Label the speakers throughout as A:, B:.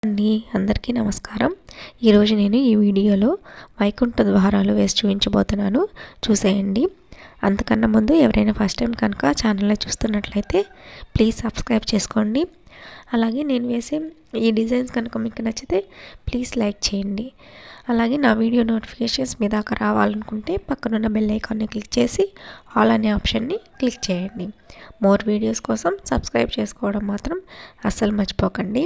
A: అండి అందరికీ నమస్కారం. ఈరోజు నేను ఈ వీడియోలో వైకుంఠ ద్వారాలు వేసి చూపించబోతున్నాను. చూసేయండి. అంతకన్నా ముందు ఎవరైనా ఫస్ట్ టైం కనుక ఛానల్ని చూస్తున్నట్లయితే ప్లీజ్ సబ్స్క్రైబ్ చేసుకోండి. అలాగే నేను వేసే ఈ డిజైన్స్ కనుక మీకు నచ్చితే ప్లీజ్ లైక్ చేయండి. అలాగే నా వీడియో నోటిఫికేషన్స్ మీ దాకా రావాలనుకుంటే పక్కనున్న బెల్ ఐకాన్ని క్లిక్ చేసి ఆల్ అనే ఆప్షన్ని క్లిక్ చేయండి. మోర్ వీడియోస్ కోసం సబ్స్క్రైబ్ చేసుకోవడం మాత్రం అస్సలు మర్చిపోకండి.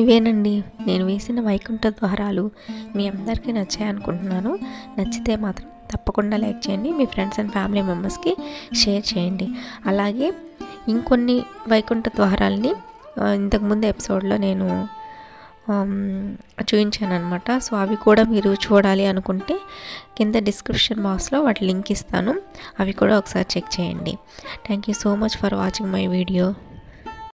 A: ఇవేనండి నేను వేసిన వైకుంఠ ద్వారాలు. మీ అందరికీ నచ్చాయి అనుకుంటున్నాను. నచ్చితే మాత్రం తప్పకుండా లైక్ చేయండి. మీ ఫ్రెండ్స్ అండ్ ఫ్యామిలీ మెంబర్స్కి షేర్ చేయండి. అలాగే ఇంకొన్ని వైకుంఠ ద్వారాలని ఇంతకుముందు ఎపిసోడ్లో నేను చూపించాను అనమాట. సో అవి కూడా మీరు చూడాలి అనుకుంటే కింద డిస్క్రిప్షన్ బాక్స్లో వాటి లింక్ ఇస్తాను. అవి కూడా ఒకసారి చెక్ చేయండి. Thank you so much for watching my video.